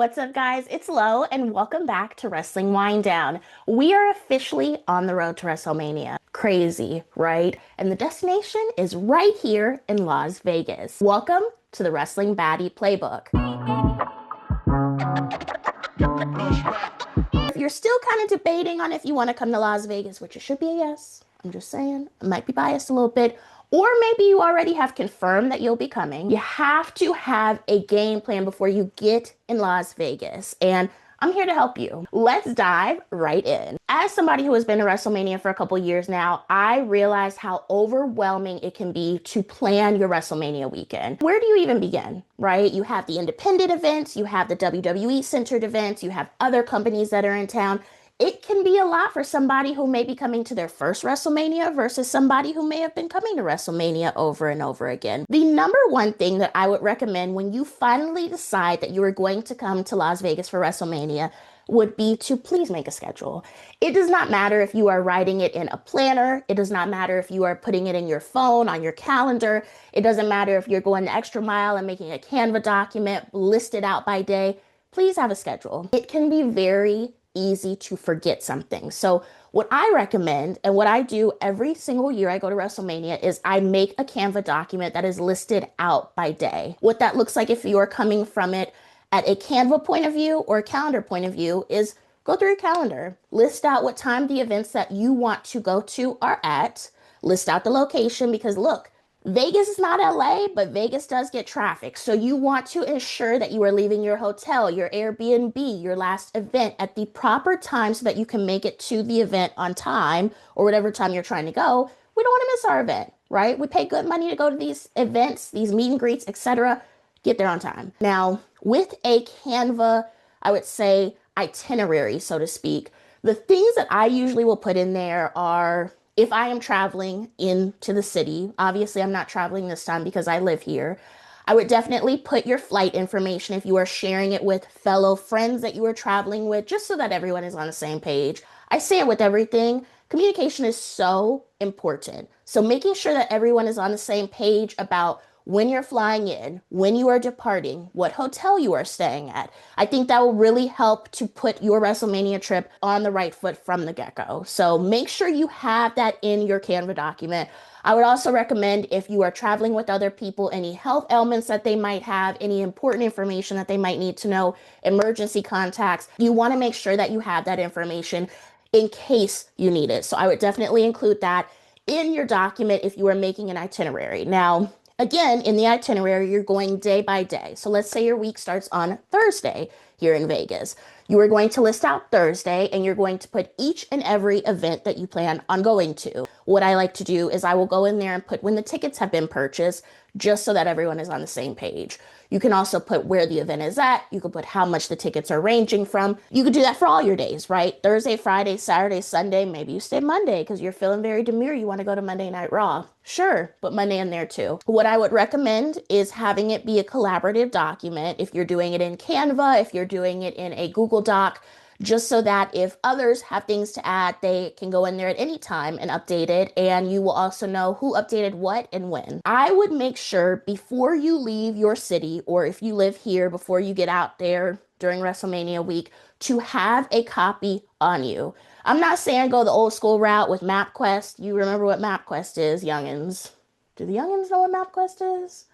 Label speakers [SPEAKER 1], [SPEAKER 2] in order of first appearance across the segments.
[SPEAKER 1] What's up, guys? It's Lo, and welcome back to Wrestling Wind Down. We are officially on the road to WrestleMania. Crazy, right? And the destination is right here in Las Vegas. Welcome to the Wrestling Baddie Playbook. If you're still kind of debating on if you want to come to Las Vegas, which it should be a yes, I'm just saying, I might be biased a little bit, or maybe you already have confirmed that you'll be coming. You have to have a game plan before you get in Las Vegas, and I'm here to help you. Let's dive right in. As somebody who has been to WrestleMania for a couple years now, I realize how overwhelming it can be to plan your WrestleMania weekend. Where do you even begin, right? You have the independent events, you have the WWE centered events, you have other companies that are in town. It can be a lot for somebody who may be coming to their first WrestleMania versus somebody who may have been coming to WrestleMania over and over again. The number one thing that I would recommend when you finally decide that you are going to come to Las Vegas for WrestleMania would be to please make a schedule. It does not matter if you are writing it in a planner. It does not matter if you are putting it in your phone, on your calendar. It doesn't matter if you're going the extra mile and making a Canva document listed out by day. Please have a schedule. It can be very easy to forget something. So what I recommend and what I do every single year I go to WrestleMania is I make a Canva document that is listed out by day. What that looks like if you are coming from it at a Canva point of view or a calendar point of view is go through your calendar, list out what time the events that you want to go to are at, list out the location because look, Vegas is not LA, but Vegas does get traffic. So you want to ensure that you are leaving your hotel, your Airbnb, your last event at the proper time so that you can make it to the event on time or whatever time you're trying to go. We don't want to miss our event, right? We pay good money to go to these events, these meet and greets, etc. Get there on time. Now, with a Canva, I would say itinerary, so to speak, the things that I usually will put in there are if I am traveling into the city, obviously I'm not traveling this time because I live here. I would definitely put your flight information if you are sharing it with fellow friends that you are traveling with, just so that everyone is on the same page. I say it with everything. Communication is so important. So making sure that everyone is on the same page about when you're flying in, when you are departing, what hotel you are staying at. I think that will really help to put your WrestleMania trip on the right foot from the get-go. So make sure you have that in your Canva document. I would also recommend if you are traveling with other people, any health ailments that they might have, any important information that they might need to know, emergency contacts, you want to make sure that you have that information in case you need it. So I would definitely include that in your document if you are making an itinerary. Now, again, in the itinerary, you're going day by day. So let's say your week starts on Thursday here in Vegas. You are going to list out Thursday and you're going to put each and every event that you plan on going to. What I like to do is I will go in there and put when the tickets have been purchased, just so that everyone is on the same page. You can also put where the event is at. You can put how much the tickets are ranging from. You could do that for all your days, right? Thursday, Friday, Saturday, Sunday. Maybe you stay Monday because you're feeling very demure. You want to go to Monday Night Raw. Sure, put Monday in there too. What I would recommend is having it be a collaborative document. If you're doing it in Canva, if you're doing it in a Google Doc, just so that if others have things to add, they can go in there at any time and update it, and you will also know who updated what and when. I would make sure before you leave your city, or if you live here, before you get out there during WrestleMania week, to have a copy on you. I'm not saying go the old school route with MapQuest. You remember what MapQuest is, youngins. Do the youngins know what MapQuest is?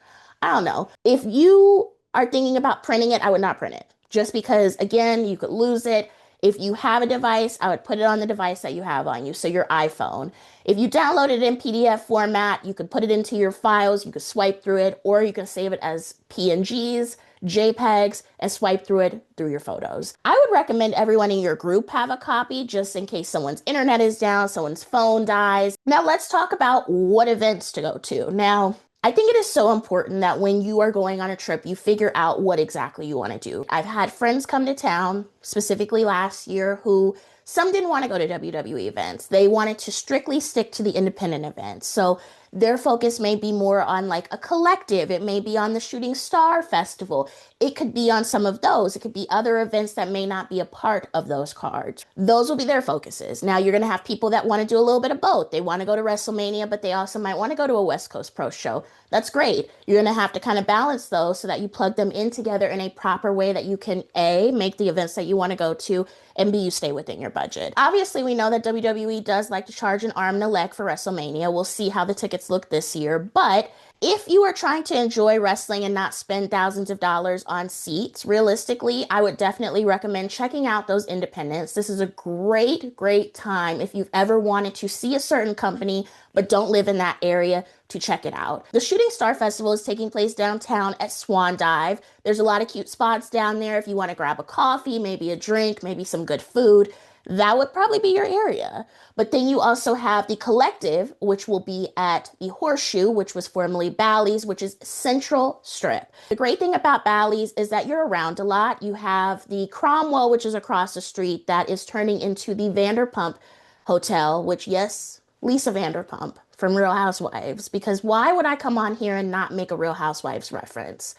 [SPEAKER 1] I don't know. If you are thinking about printing it, I would not print it. Just because, again, you could lose it. If you have a device, I would put it on the device that you have on you, so your iPhone. If you download it in PDF format, you could put it into your files, you could swipe through it, or you can save it as PNGs, JPEGs, and swipe through it through your photos. I would recommend everyone in your group have a copy just in case someone's internet is down, someone's phone dies. Now let's talk about what events to go to. Now, I think it is so important that when you are going on a trip, you figure out what exactly you want to do. I've had friends come to town, specifically last year, who some didn't want to go to WWE events. They wanted to strictly stick to the independent events. So Their focus may be more on like a collective. It may be on the Shooting Star Festival. It could be on some of those. It could be other events that may not be a part of those cards. Those will be their focuses. Now, you're going to have people that want to do a little bit of both. They want to go to WrestleMania, but they also might want to go to a West Coast Pro show. That's great. You're going to have to kind of balance those so that you plug them in together in a proper way that you can A, make the events that you want to go to, and B, you stay within your budget. Obviously, we know that WWE does like to charge an arm and a leg for WrestleMania. We'll see how the tickets look this year, but if you are trying to enjoy wrestling and not spend thousands of dollars on seats, realistically, I would definitely recommend checking out those independents. This is a great, great time if you've ever wanted to see a certain company but don't live in that area to check it out. The Shooting Star Festival is taking place downtown at Swan Dive. There's a lot of cute spots down there if you want to grab a coffee, maybe a drink, maybe some good food. That would probably be your area. But then you also have the Collective, which will be at the Horseshoe, which was formerly Bally's, which is Central Strip. The great thing about Bally's is that you're around a lot. You have the Cromwell, which is across the street, that is turning into the Vanderpump Hotel, which, yes, Lisa Vanderpump from Real Housewives, because why would I come on here and not make a Real Housewives reference?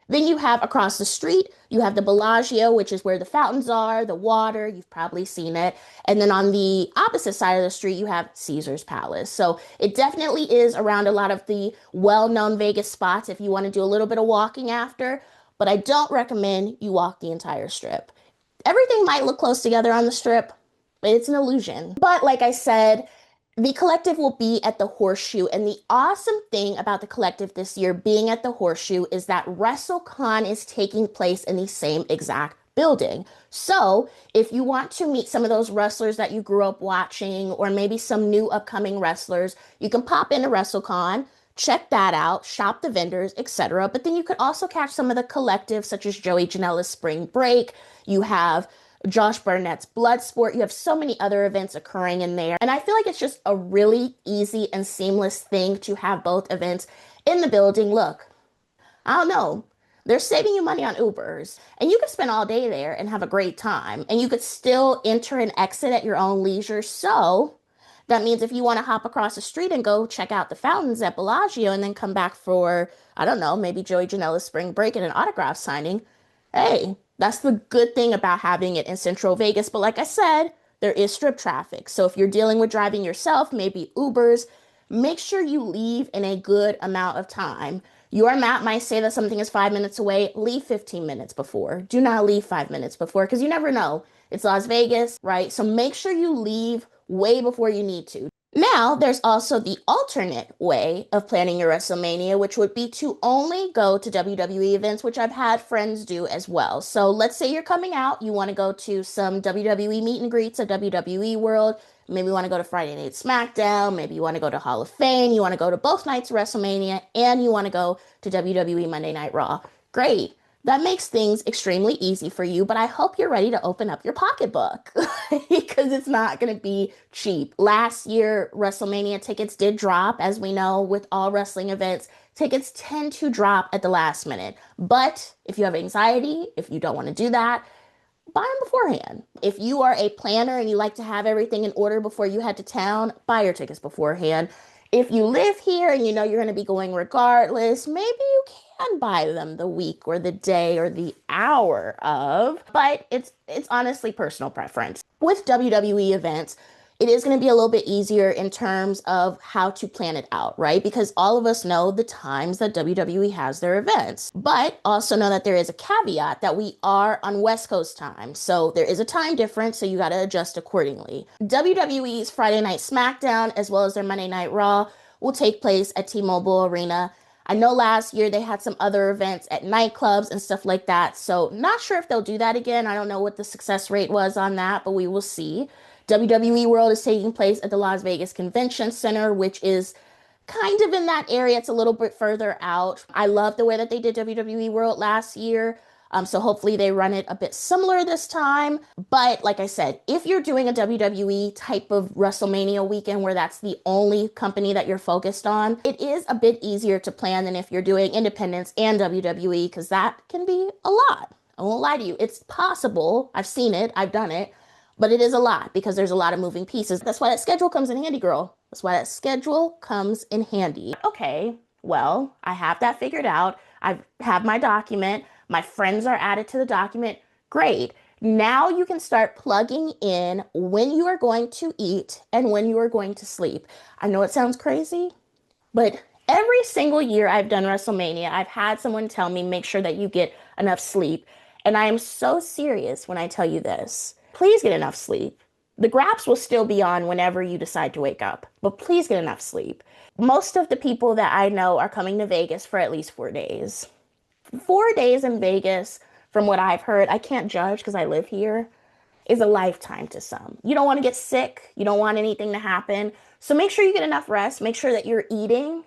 [SPEAKER 1] Then you have across the street, you have the Bellagio, which is where the fountains are, the water, you've probably seen it. And then on the opposite side of the street, you have Caesar's Palace. So it definitely is around a lot of the well-known Vegas spots if you want to do a little bit of walking after, but I don't recommend you walk the entire strip. Everything might look close together on the strip, but it's an illusion. But like I said, the Collective will be at the Horseshoe, and the awesome thing about the Collective this year being at the Horseshoe is that WrestleCon is taking place in the same exact building. So if you want to meet some of those wrestlers that you grew up watching, or maybe some new upcoming wrestlers, you can pop into WrestleCon, check that out, shop the vendors, etc. But then you could also catch some of the Collective, such as Joey Janela's Spring Break. You have Josh Barnett's Bloodsport. You have so many other events occurring in there. And I feel like it's just a really easy and seamless thing to have both events in the building. Look, I don't know. They're saving you money on Ubers, and you could spend all day there and have a great time. And you could still enter and exit at your own leisure. So that means if you want to hop across the street and go check out the fountains at Bellagio and then come back for, I don't know, maybe Joey Janela's Spring Break and an autograph signing, hey, that's the good thing about having it in Central Vegas. But like I said, there is strip traffic. So if you're dealing with driving yourself, maybe Ubers, make sure you leave in a good amount of time. Your map might say that something is 5 minutes away. Leave 15 minutes before. Do not leave 5 minutes before, because you never know. It's Las Vegas, right? So make sure you leave way before you need to. Now, there's also the alternate way of planning your WrestleMania, which would be to only go to WWE events, which I've had friends do as well. So let's say you're coming out, you want to go to some WWE meet and greets at WWE World. Maybe you want to go to Friday Night SmackDown. Maybe you want to go to Hall of Fame. You want to go to both nights of WrestleMania, and you want to go to WWE Monday Night Raw. Great. That makes things extremely easy for you, but I hope you're ready to open up your pocketbook because it's not going to be cheap. Last year, WrestleMania tickets did drop. As we know, with all wrestling events, tickets tend to drop at the last minute. But if you have anxiety, if you don't want to do that, buy them beforehand. If you are a planner and you like to have everything in order before you head to town, buy your tickets beforehand. If you live here and you know you're going to be going regardless, maybe you can buy them the week or the day or the hour of, but it's honestly personal preference. With WWE events, it is going to be a little bit easier in terms of how to plan it out, right? Because all of us know the times that WWE has their events, but also know that there is a caveat that we are on West Coast time. So there is a time difference, so you got to adjust accordingly. WWE's Friday Night SmackDown, as well as their Monday Night Raw, will take place at T-Mobile Arena. I know last year they had some other events at nightclubs and stuff like that, so not sure if they'll do that again. I don't know what the success rate was on that, but we will see. WWE World is taking place at the Las Vegas Convention Center, which is kind of in that area. It's a little bit further out. I love the way that they did WWE World last year. So hopefully they run it a bit similar this time. But like I said, if you're doing a WWE type of WrestleMania weekend where that's the only company that you're focused on, it is a bit easier to plan than if you're doing independents and WWE, because that can be a lot. I won't lie to you. It's possible. I've seen it. I've done it. But it is a lot because there's a lot of moving pieces. That's why that schedule comes in handy, girl. That's why that schedule comes in handy. Okay, well, I have that figured out. I have my document. My friends are added to the document. Great. Now you can start plugging in when you are going to eat and when you are going to sleep. I know it sounds crazy, but every single year I've done WrestleMania, I've had someone tell me, make sure that you get enough sleep. And I am so serious when I tell you this. Please get enough sleep. The graps will still be on whenever you decide to wake up, but please get enough sleep. Most of the people that I know are coming to Vegas for at least 4 days. 4 days in Vegas, from what I've heard, I can't judge because I live here, is a lifetime to some. You don't want to get sick. You don't want anything to happen. So make sure you get enough rest. Make sure that you're eating.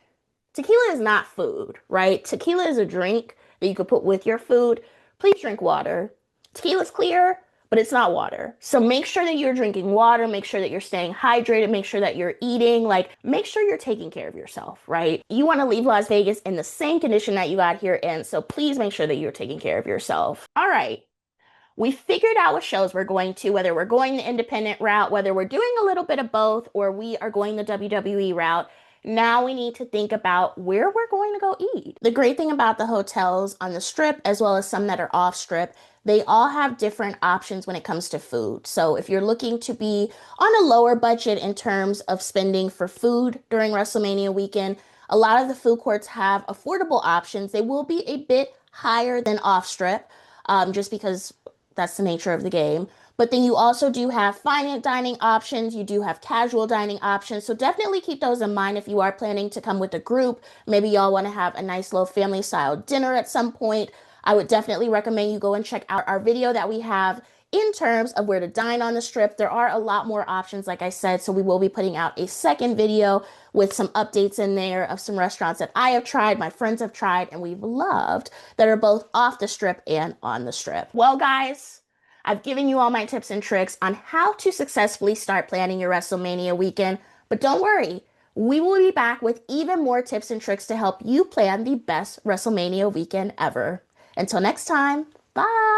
[SPEAKER 1] Tequila is not food, right? Tequila is a drink that you could put with your food. Please drink water. Tequila's clear, but it's not water. So make sure that you're drinking water. Make sure that you're staying hydrated. Make sure that you're eating. Like, make sure you're taking care of yourself, right? You want to leave Las Vegas in the same condition that you got here in. So please make sure that you're taking care of yourself. All right. We figured out what shows we're going to, whether we're going the independent route, whether we're doing a little bit of both, or we are going the WWE route. Now we need to think about where we're going to go eat. The great thing about the hotels on the strip, as well as some that are off strip, they all have different options when it comes to food. So if you're looking to be on a lower budget in terms of spending for food during WrestleMania weekend, a lot of the food courts have affordable options. They will be a bit higher than off strip, just because that's the nature of the game. But then you also do have fine dining options. You do have casual dining options. So definitely keep those in mind if you are planning to come with a group. Maybe y'all want to have a nice little family style dinner at some point. I would definitely recommend you go and check out our video that we have in terms of where to dine on the strip. There are a lot more options, like I said, so we will be putting out a second video with some updates in there of some restaurants that I have tried, my friends have tried, and we've loved that are both off the strip and on the strip. Well, guys, I've given you all my tips and tricks on how to successfully start planning your WrestleMania weekend, but don't worry, we will be back with even more tips and tricks to help you plan the best WrestleMania weekend ever. Until next time, bye!